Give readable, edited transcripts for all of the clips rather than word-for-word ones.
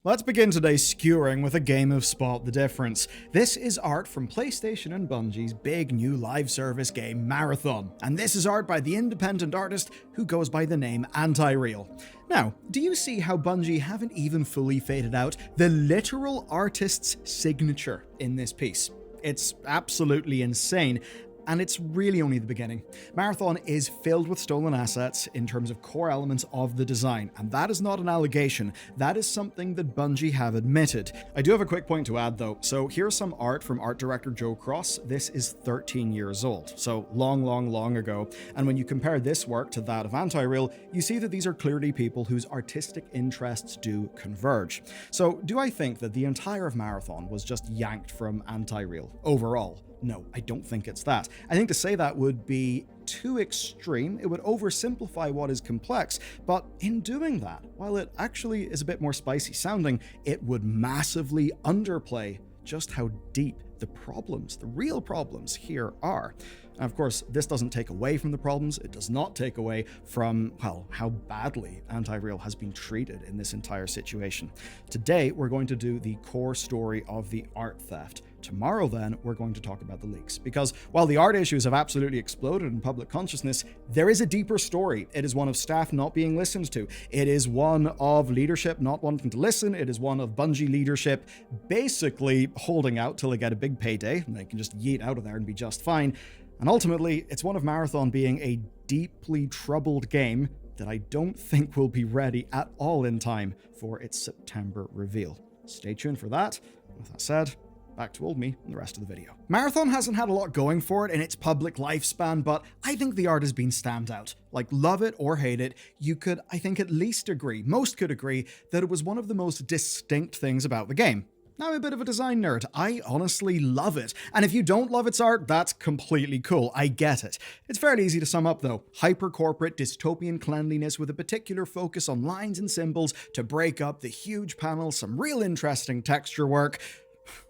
Let's begin today's skewering with a game of Spot the Difference. This is art from PlayStation and Bungie's big new live service game Marathon, and this is art by the independent artist who goes by the name Anti-Real. Now, do you see how Bungie haven't even fully faded out the literal artist's signature in this piece? It's absolutely insane. And it's really only the beginning. Marathon is filled with stolen assets in terms of core elements of the design, and that is not an allegation. That is something that Bungie have admitted. I do have a quick point to add though. So here's some art from art director Joe Cross. This is 13 years old, so long ago. And when you compare this work to that of Anti-Real, you see that these are clearly people whose artistic interests do converge. So do I think that the entire of Marathon was just yanked from Anti-Real overall? No, I don't think it's that. I think to say that would be too extreme. It would oversimplify what is complex, but in doing that, while it actually is a bit more spicy sounding, it would massively underplay just how deep the problems, the real problems here are. And of course, this doesn't take away from the problems. It does not take away from, well, how badly Anti-Real has been treated in this entire situation. Today, we're going to do the core story of the art theft. Tomorrow, then, we're going to talk about the leaks. Because while the art issues have absolutely exploded in public consciousness, there is a deeper story. It is one of staff not being listened to. It is one of leadership not wanting to listen. It is one of Bungie leadership basically holding out till they get a big payday and they can just yeet out of there and be just fine. And ultimately, it's one of Marathon being a deeply troubled game that I don't think will be ready at all in time for its September reveal. Stay tuned for that. With that said, back to old me and the rest of the video. Marathon hasn't had a lot going for it in its public lifespan, but I think the art has been stamped out. Like, love it or hate it, you could, I think, at least agree, most could agree, that it was one of the most distinct things about the game. Now, I'm a bit of a design nerd. I honestly love it. And if you don't love its art, that's completely cool. I get it. It's fairly easy to sum up though. Hyper-corporate, dystopian cleanliness with a particular focus on lines and symbols to break up the huge panels, some real interesting texture work,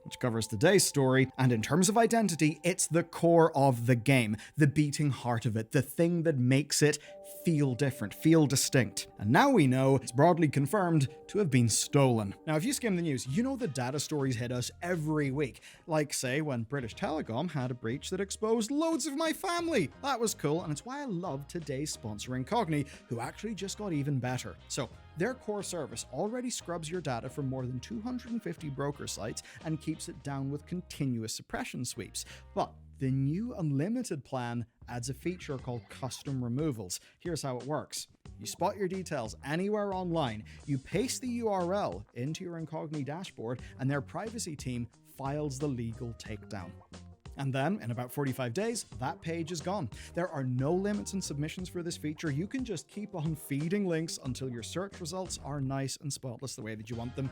which covers today's story, and in terms of identity, it's the core of the game, the beating heart of it, the thing that makes it feel different, feel distinct. And now we know it's broadly confirmed to have been stolen. Now, if you skim the news, you know that data stories hit us every week. Like, say, when British Telecom had a breach that exposed loads of my family. That was cool, and it's why I love today's sponsor, Incogni, who actually just got even better. So, their core service already scrubs your data from more than 250 broker sites and keeps it down with continuous suppression sweeps. But the new unlimited plan adds a feature called custom removals. Here's how it works. You spot your details anywhere online, you paste the URL into your Incogni dashboard, and their privacy team files the legal takedown. And then, in about 45 days, that page is gone. There are no limits and submissions for this feature. You can just keep on feeding links until your search results are nice and spotless the way that you want them.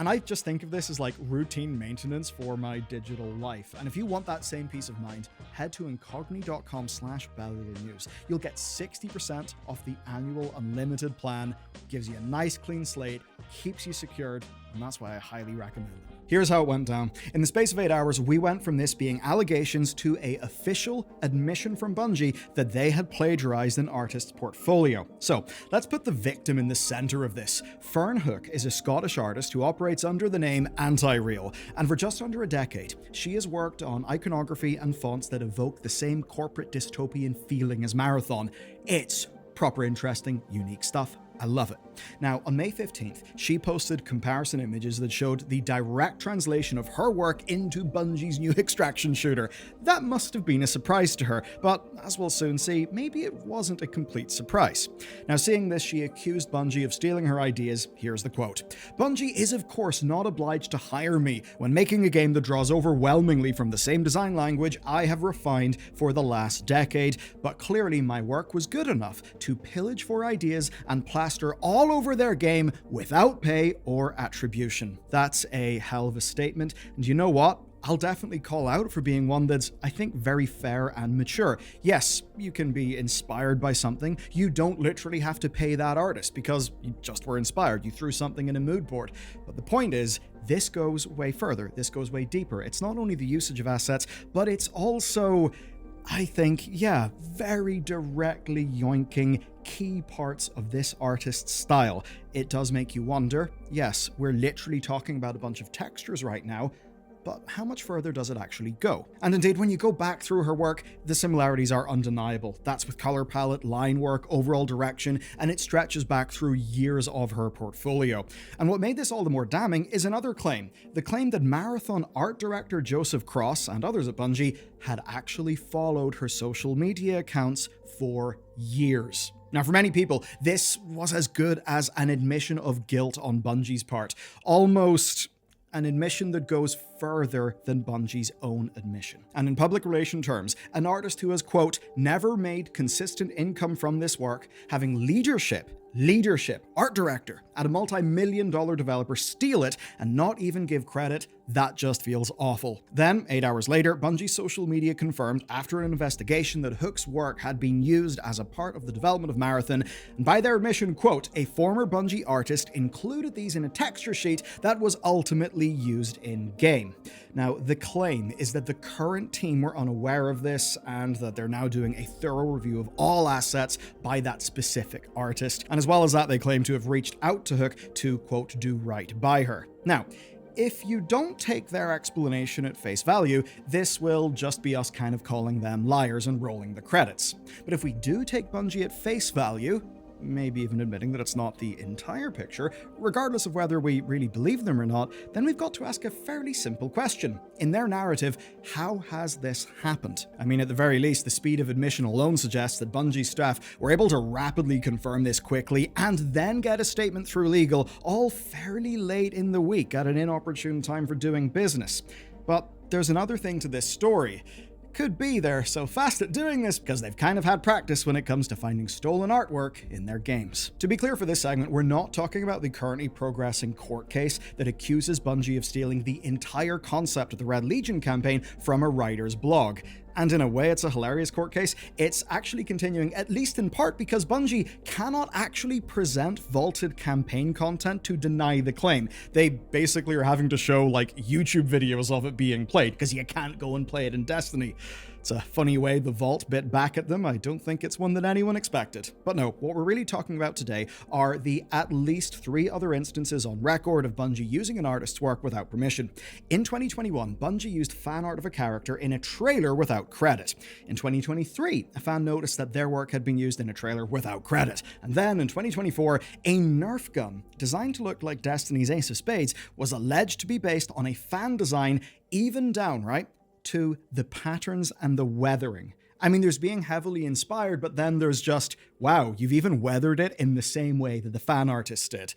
And I just think of this as like routine maintenance for my digital life. And if you want that same peace of mind, head to incogni.com/Bellular News. You'll get 60% off the annual unlimited plan, gives you a nice clean slate, keeps you secured, and that's why I highly recommend it. Here's how it went down. In the space of 8 hours, we went from this being allegations to an official admission from Bungie that they had plagiarized an artist's portfolio. So, let's put the victim in the center of this. Fern Hook is a Scottish artist who operates under the name Anti-Real, and for just under a decade, she has worked on iconography and fonts that evoke the same corporate dystopian feeling as Marathon. It's proper interesting, unique stuff. I love it. Now, on May 15th, she posted comparison images that showed the direct translation of her work into Bungie's new extraction shooter. That must have been a surprise to her, but as we'll soon see, maybe it wasn't a complete surprise. Now, seeing this, she accused Bungie of stealing her ideas. Here's the quote. "Bungie is of course not obliged to hire me when making a game that draws overwhelmingly from the same design language I have refined for the last decade, but clearly my work was good enough to pillage for ideas and plaster all over their game without pay or attribution." That's a hell of a statement, and you know what? I'll definitely call out for being one that's, I think, very fair and mature. Yes, you can be inspired by something. You don't literally have to pay that artist because you just were inspired. You threw something in a mood board. But the point is, this goes way further. This goes way deeper. It's not only the usage of assets, but it's also, I think, very directly yoinking key parts of this artist's style. It does make you wonder, yes, we're literally talking about a bunch of textures right now, but how much further does it actually go? And indeed, when you go back through her work, the similarities are undeniable. That's with color palette, line work, overall direction, and it stretches back through years of her portfolio. And what made this all the more damning is another claim. The claim that Marathon art director Joseph Cross and others at Bungie had actually followed her social media accounts for years. Now, for many people, this was as good as an admission of guilt on Bungie's part. Almost an admission that goes further than Bungie's own admission. And in public relation terms, an artist who has, quote, never made consistent income from this work, having leadership, art director at a multi-million-dollar developer steal it and not even give credit, that just feels awful. Then, 8 hours later, Bungie's social media confirmed after an investigation that Hook's work had been used as a part of the development of Marathon, and by their admission, quote, a former Bungie artist included these in a texture sheet that was ultimately used in-game. Now, the claim is that the current team were unaware of this and that they're now doing a thorough review of all assets by that specific artist. And as well as that, they claim to have reached out to Hook to, quote, do right by her. Now, if you don't take their explanation at face value, this will just be us kind of calling them liars and rolling the credits. But if we do take Bungie at face value, maybe even admitting that it's not the entire picture, regardless of whether we really believe them or not, then we've got to ask a fairly simple question. In their narrative, how has this happened? I mean, at the very least, the speed of admission alone suggests that Bungie staff were able to rapidly confirm this quickly and then get a statement through legal, all fairly late in the week at an inopportune time for doing business. But there's another thing to this story. Could be they're so fast at doing this because they've kind of had practice when it comes to finding stolen artwork in their games. To be clear for this segment, we're not talking about the currently progressing court case that accuses Bungie of stealing the entire concept of the Red Legion campaign from a writer's blog. And in a way, it's a hilarious court case. It's actually continuing, at least in part, because Bungie cannot actually present vaulted campaign content to deny the claim. They basically are having to show, like, YouTube videos of it being played, because you can't go and play it in Destiny. It's a funny way the vault bit back at them. I don't think it's one that anyone expected. But no, what we're really talking about today are the at least 3 other instances on record of Bungie using an artist's work without permission. In 2021, Bungie used fan art of a character in a trailer without credit. In 2023, a fan noticed that their work had been used in a trailer without credit. And then in 2024, a Nerf gun designed to look like Destiny's Ace of Spades was alleged to be based on a fan design, even down, right, to the patterns and the weathering. I mean, there's being heavily inspired, but then there's just, wow, you've even weathered it in the same way that the fan artist did.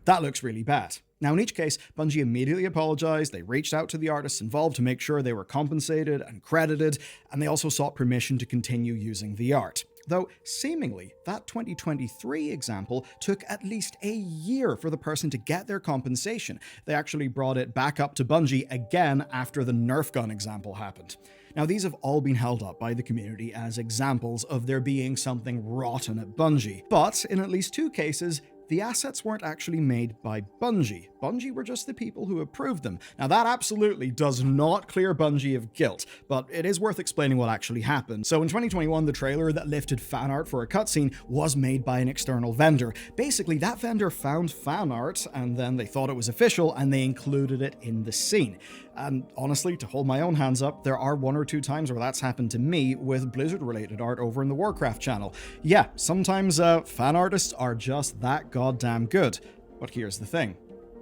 That looks really bad. Now, in each case, Bungie immediately apologized, they reached out to the artists involved to make sure they were compensated and credited, and they also sought permission to continue using the art. Though, seemingly, that 2023 example took at least a year for the person to get their compensation. They actually brought it back up to Bungie again after the Nerf gun example happened. Now, these have all been held up by the community as examples of there being something rotten at Bungie. But, in at least 2 cases, the assets weren't actually made by Bungie. Bungie were just the people who approved them. Now, that absolutely does not clear Bungie of guilt, but it is worth explaining what actually happened. So in 2021, the trailer that lifted fan art for a cutscene was made by an external vendor. Basically, that vendor found fan art, and then they thought it was official, and they included it in the scene. And honestly, to hold my own hands up, there are 1 or 2 times where that's happened to me with Blizzard-related art over in the Warcraft channel. Yeah, sometimes fan artists are just that goddamn good. But here's the thing.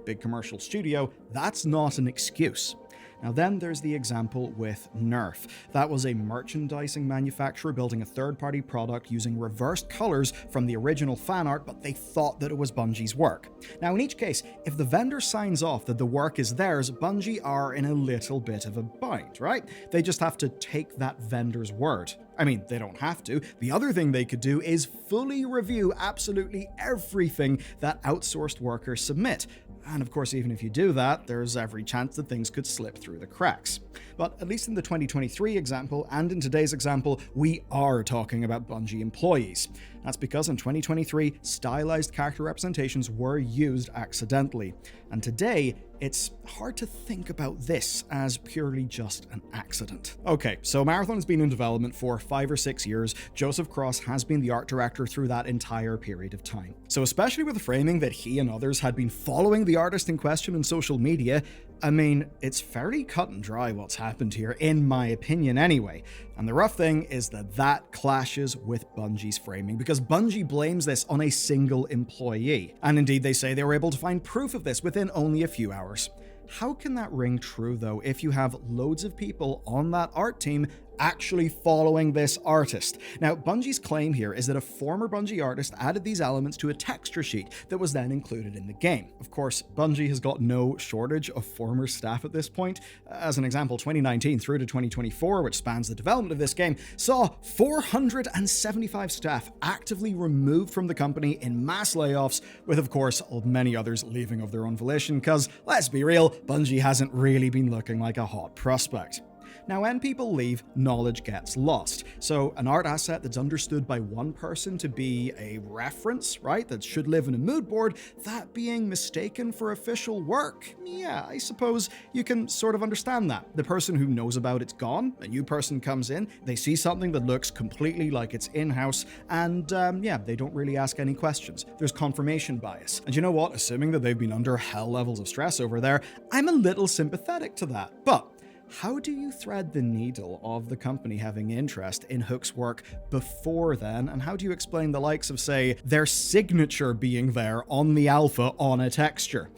Big commercial studio, that's not an excuse. Now then there's the example with Nerf. That was a merchandising manufacturer building a third-party product using reversed colors from the original fan art, but they thought that it was Bungie's work. Now in each case, if the vendor signs off that the work is theirs, Bungie are in a little bit of a bind, right? They just have to take that vendor's word. I mean, they don't have to. The other thing they could do is fully review absolutely everything that outsourced workers submit. And of course, even if you do that, there's every chance that things could slip through the cracks. But at least in the 2023 example, and in today's example, we are talking about Bungie employees. That's because in 2023, stylized character representations were used accidentally. And today, it's hard to think about this as purely just an accident. Okay, so Marathon has been in development for 5 or 6 years. Joseph Cross has been the art director through that entire period of time. So especially with the framing that he and others had been following the artist in question on social media, I mean, it's fairly cut and dry what's happened here, in my opinion anyway. And the rough thing is that clashes with Bungie's framing, because Bungie blames this on a single employee. And indeed, they say they were able to find proof of this within only a few hours. How can that ring true, though, if you have loads of people on that art team actually following this artist? Now, Bungie's claim here is that a former Bungie artist added these elements to a texture sheet that was then included in the game. Of course, Bungie has got no shortage of former staff at this point. As an example, 2019 through to 2024, which spans the development of this game, saw 475 staff actively removed from the company in mass layoffs, with, of course, many others leaving of their own volition, because, let's be real, Bungie hasn't really been looking like a hot prospect. Now, when people leave, knowledge gets lost. So an art asset that's understood by one person to be a reference, right, that should live in a mood board, that being mistaken for official work, yeah, I suppose you can sort of understand that. The person who knows about it's gone, a new person comes in, they see something that looks completely like it's in-house, and yeah, they don't really ask any questions. There's confirmation bias. And you know what? Assuming that they've been under hell levels of stress over there, I'm a little sympathetic to that. But how do you thread the needle of the company having interest in Hook's work before then, and how do you explain the likes of, say, their signature being there on the alpha on a texture?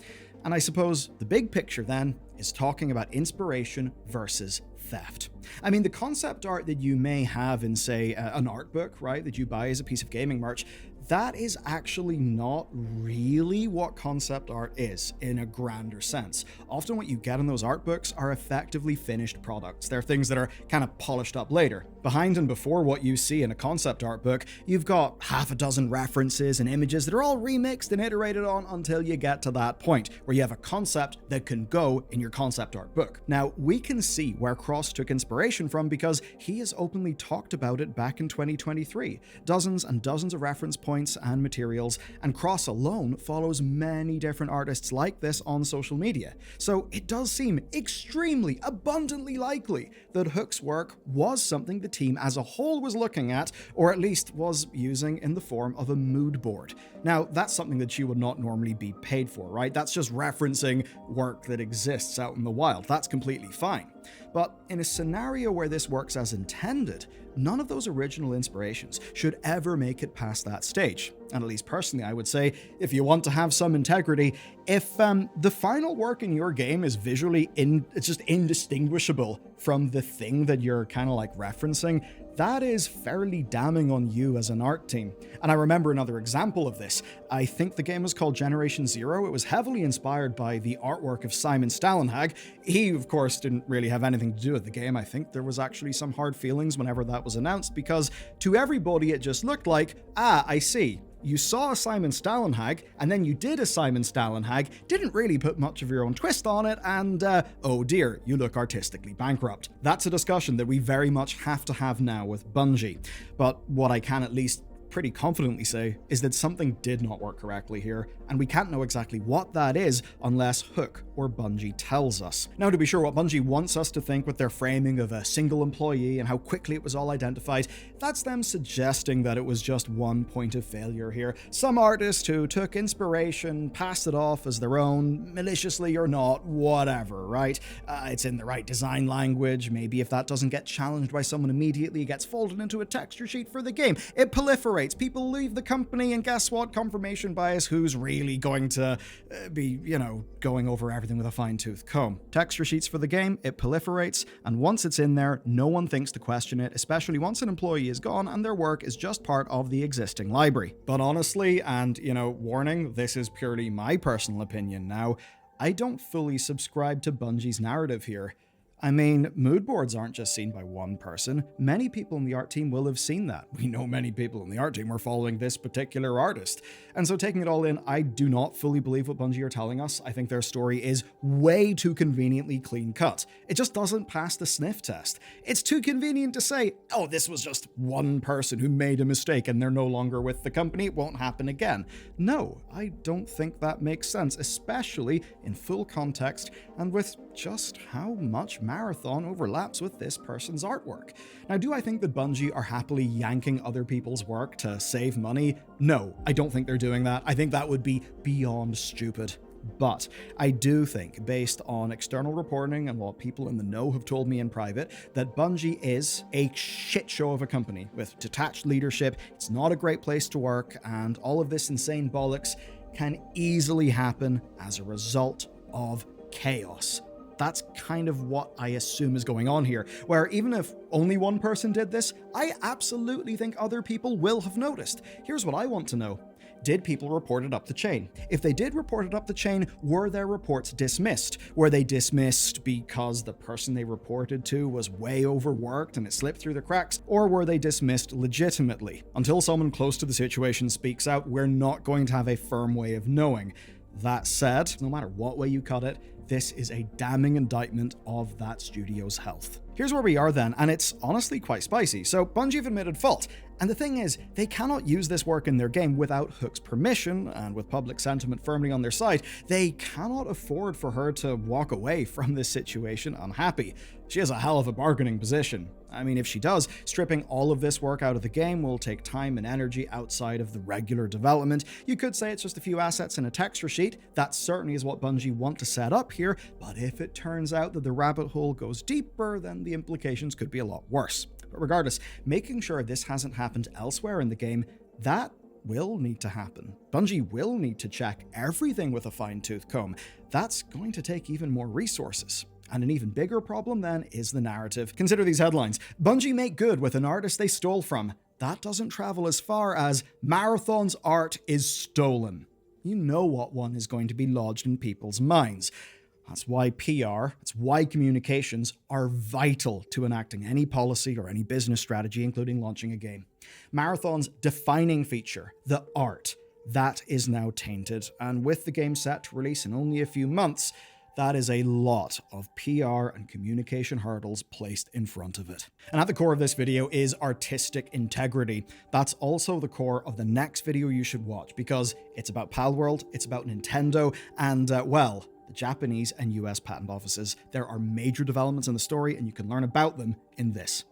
And I suppose the big picture then is talking about inspiration versus theft. I mean, the concept art that you may have in, say, an art book, right, that you buy as a piece of gaming merch, that is actually not really what concept art is in a grander sense. Often what you get in those art books are effectively finished products. They're things that are kind of polished up later. Behind and before what you see in a concept art book, you've got half a dozen references and images that are all remixed and iterated on until you get to that point where you have a concept that can go in your concept art book. Now, we can see where Cross took inspiration from because he has openly talked about it back in 2023. Dozens and dozens of reference points and materials, and Cross alone follows many different artists like this on social media. So it does seem extremely abundantly likely that Hook's work was something the team as a whole was looking at, or at least was using in the form of a mood board. Now, that's something that you would not normally be paid for, right? That's just referencing work that exists out in the wild. That's completely fine. But in a scenario where this works as intended, none of those original inspirations should ever make it past that stage. And at least personally, I would say, if you want to have some integrity, if the final work in your game is visually it's just indistinguishable from the thing that you're kind of like referencing, that is fairly damning on you as an art team. And I remember another example of this. I think the game was called Generation Zero. It was heavily inspired by the artwork of Simon Stallenhag. He, of course, didn't really have anything to do with the game. I think there was actually some hard feelings whenever that was announced, because to everybody it just looked like, I see. You saw a Simon Stallenhag, and then you did a Simon Stallenhag, didn't really put much of your own twist on it, and oh dear, you look artistically bankrupt. That's a discussion that we very much have to have now with Bungie. But what I can at least pretty confidently say is that something did not work correctly here, and we can't know exactly what that is unless Hook or Bungie tells us. Now, to be sure, what Bungie wants us to think with their framing of a single employee and how quickly it was all identified, that's them suggesting that it was just one point of failure here. Some artist who took inspiration, passed it off as their own, maliciously or not, whatever, right? It's in the right design language. Maybe if that doesn't get challenged by someone immediately, it gets folded into a texture sheet for the game. It proliferates. People leave the company, and guess what? Confirmation bias. Who's really going to be, going over everything with a fine-tooth comb? Texture sheets for the game, it proliferates, and once it's in there, no one thinks to question it, especially once an employee is gone and their work is just part of the existing library. But honestly, and, warning, this is purely my personal opinion now, I don't fully subscribe to Bungie's narrative here. I mean, mood boards aren't just seen by one person. Many people in the art team will have seen that. We know many people in the art team were following this particular artist. And so taking it all in, I do not fully believe what Bungie are telling us. I think their story is way too conveniently clean cut. It just doesn't pass the sniff test. It's too convenient to say, oh, this was just one person who made a mistake and they're no longer with the company, it won't happen again. No, I don't think that makes sense, especially in full context and with just how much Marathon overlaps with this person's artwork. Now, do I think that Bungie are happily yanking other people's work to save money? No, I don't think they're doing that. I think that would be beyond stupid. But I do think, based on external reporting and what people in the know have told me in private, that Bungie is a shit show of a company with detached leadership. It's not a great place to work, and all of this insane bollocks can easily happen as a result of chaos. That's kind of what I assume is going on here, where even if only one person did this, I absolutely think other people will have noticed. Here's what I want to know. Did people report it up the chain? If they did report it up the chain, were their reports dismissed? Were they dismissed because the person they reported to was way overworked and it slipped through the cracks? Or were they dismissed legitimately? Until someone close to the situation speaks out, we're not going to have a firm way of knowing. That said, no matter what way you cut it, this is a damning indictment of that studio's health. Here's where we are then, and it's honestly quite spicy. So Bungie have admitted fault, and the thing is, they cannot use this work in their game without Hook's permission, and with public sentiment firmly on their side, they cannot afford for her to walk away from this situation unhappy. She has a hell of a bargaining position. I mean, if she does, stripping all of this work out of the game will take time and energy outside of the regular development. You could say it's just a few assets in a texture sheet. That certainly is what Bungie want to set up here, but if it turns out that the rabbit hole goes deeper, then the implications could be a lot worse. But regardless, making sure this hasn't happened elsewhere in the game, that will need to happen. Bungie will need to check everything with a fine-tooth comb. That's going to take even more resources. And an even bigger problem then is the narrative. Consider these headlines. Bungie make good with an artist they stole from. That doesn't travel as far as Marathon's art is stolen. You know what one is going to be lodged in people's minds. That's why PR, that's why communications are vital to enacting any policy or any business strategy, including launching a game. Marathon's defining feature, the art, that is now tainted. And with the game set to release in only a few months, that is a lot of PR and communication hurdles placed in front of it. And at the core of this video is artistic integrity. That's also the core of the next video you should watch, because it's about Palworld, it's about Nintendo, and well, the Japanese and US patent offices. There are major developments in the story, and you can learn about them in this.